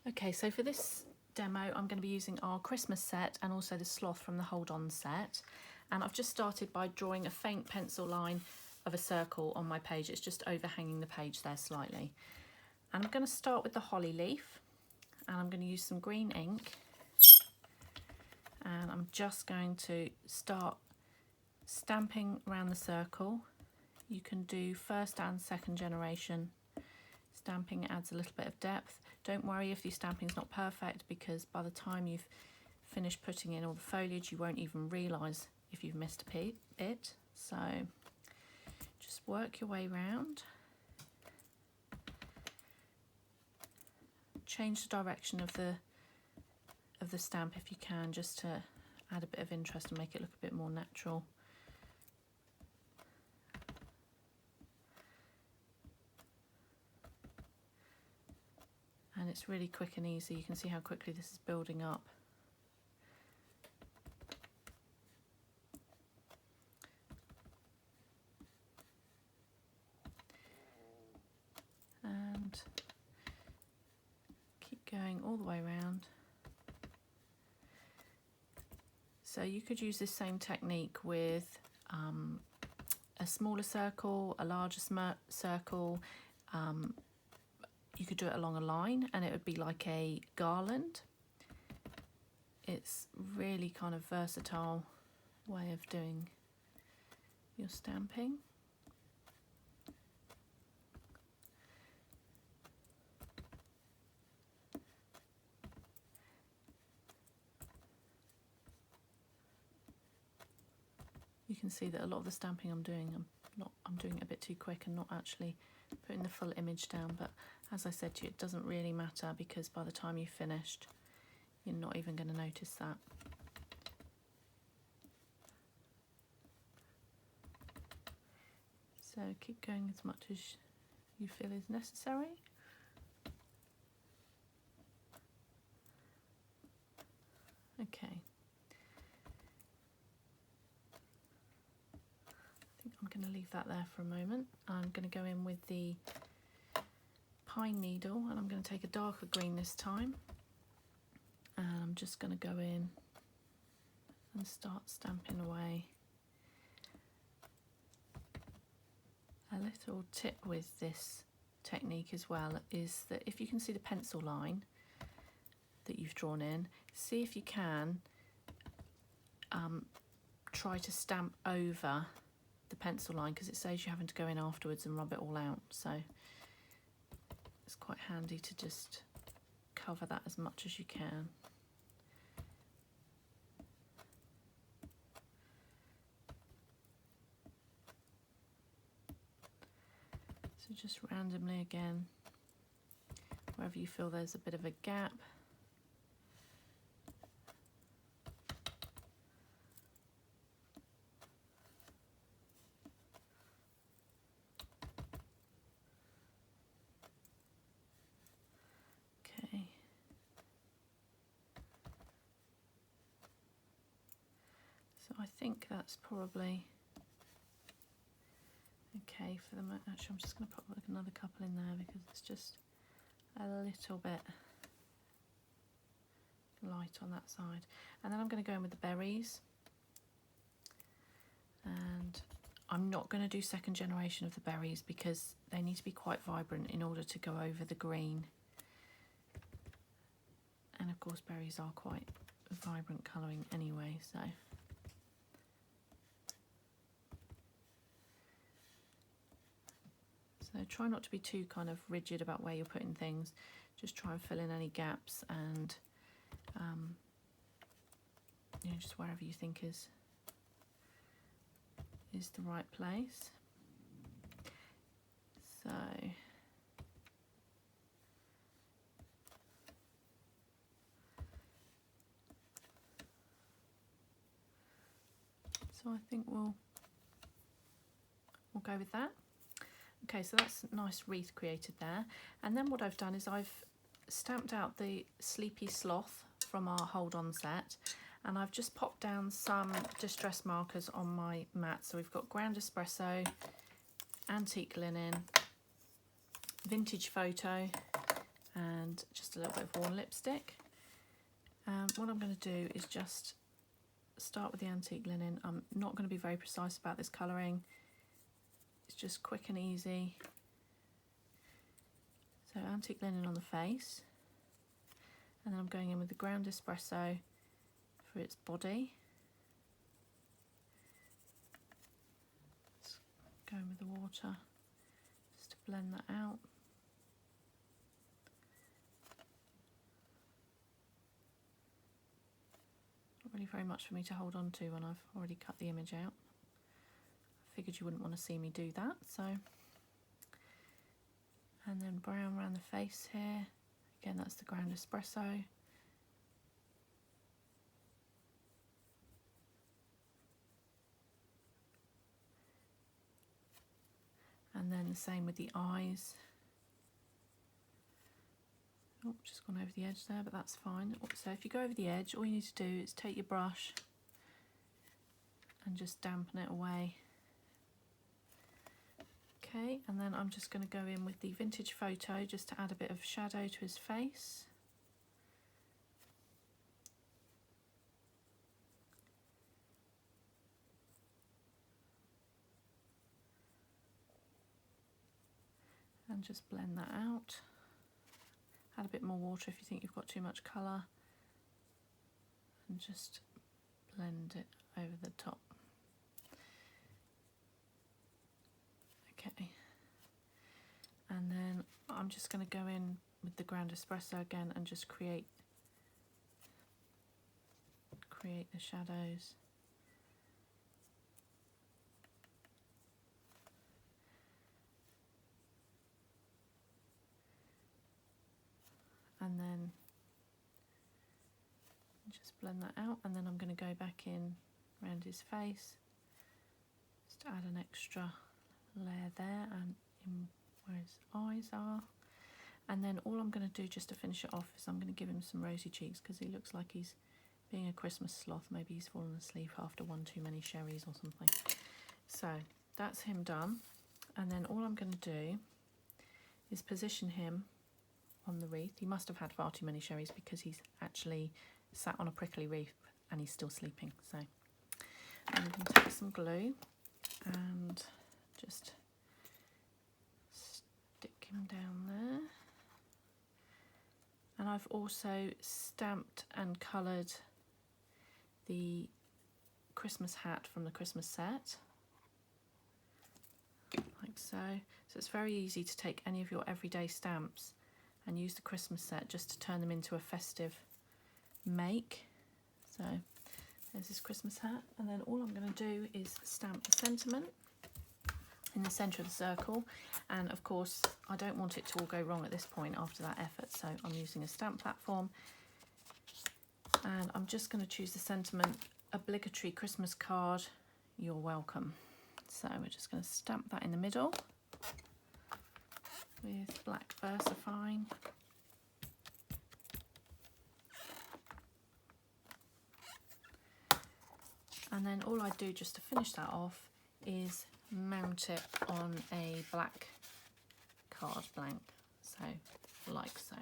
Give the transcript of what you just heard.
Okay, so for this demo, I'm going to be using our Christmas set and also the sloth from the Hold On set. And I've just started by drawing a faint pencil line of a circle on my page. It's just overhanging the page there slightly. And I'm going to start with the holly leaf, and I'm going to use some green ink. And I'm just going to start stamping around the circle. You can do first and second generation stamping. Adds a little bit of depth. Don't worry if your stamping's not perfect, because by the time you've finished putting in all the foliage, you won't even realise if you've missed a bit. So just work your way round. Change the direction of the stamp if you can, just to add a bit of interest and make it look a bit more natural. And it's really quick and easy. You can see how quickly this is building up. And keep going all the way around. So you could use this same technique with a smaller circle, a larger circle. You could do it along a line and it would be like a garland. It's really kind of versatile way of doing your stamping. You can see that a lot of the stamping I'm doing it a bit too quick and not actually putting the full image down, but as I said to you, it doesn't really matter, because by the time you've finished, you're not even going to notice that. So keep going as much as you feel is necessary. Okay. I'm going to leave that there for a moment. I'm going to go in with the pine needle, and I'm going to take a darker green this time, and I'm just going to go in and start stamping away. A little tip with this technique as well is that if you can see the pencil line that you've drawn in, see if you can try to stamp over the pencil line, because it saves you having to go in afterwards and rub it all out. So it's quite handy to just cover that as much as you can. So just randomly again, wherever you feel there's a bit of a gap, I think that's probably okay for the moment. Actually, I'm just going to put like another couple in there because it's just a little bit light on that side. And then I'm going to go in with the berries, and I'm not going to do second generation of the berries because they need to be quite vibrant in order to go over the green. And of course berries are quite vibrant colouring anyway, so try not to be too kind of rigid about where you're putting things. Just try and fill in any gaps, and you know, just wherever you think is the right place. So I think we'll go with that. Okay, so that's a nice wreath created there. And then what I've done is I've stamped out the Sleepy Sloth from our Hold On set, and I've just popped down some distress markers on my mat. So we've got ground espresso, antique linen, vintage photo, and just just a little bit of worn lipstick. What I'm going to do is just start with the antique linen. I'm not going to be very precise about this colouring. It's just quick and easy. So antique linen on the face, and then I'm going in with the ground espresso for its body. Just going with the water just to blend that out. Not really very much for me to hold on to when I've already cut the image out. I figured you wouldn't want to see me do that, so. And then brown around the face here. Again, that's the ground espresso. And then the same with the eyes. Oh, just gone over the edge there, but that's fine. So if you go over the edge, all you need to do is take your brush and just dampen it away. Okay, and then I'm just going to go in with the vintage photo just to add a bit of shadow to his face. And just blend that out. Add a bit more water if you think you've got too much colour. And just blend it over the top. Okay, and then I'm just going to go in with the ground espresso again and just create the shadows. And then just blend that out, and then I'm going to go back in around his face, just add an extra layer there and in where his eyes are. And then all I'm going to do just to finish it off is I'm going to give him some rosy cheeks because he looks like he's being a Christmas sloth. Maybe he's fallen asleep after one too many sherries or something. So that's him done, and then all I'm going to do is position him on the wreath. He must have had far too many sherries because he's actually sat on a prickly wreath and he's still sleeping. So I'm going to take some glue and just stick him down there. And I've also stamped and coloured the Christmas hat from the Christmas set, like so. So it's very easy to take any of your everyday stamps and use the Christmas set just to turn them into a festive make. So there's this Christmas hat, and then all I'm going to do is stamp the sentiment in the centre of the circle, and of course I don't want it to all go wrong at this point after that effort, so I'm using a stamp platform, and I'm just going to choose the sentiment, obligatory Christmas card, you're welcome. So we're just going to stamp that in the middle with black VersaFine. And then all I do just to finish that off is mount it on a black card blank, so like so.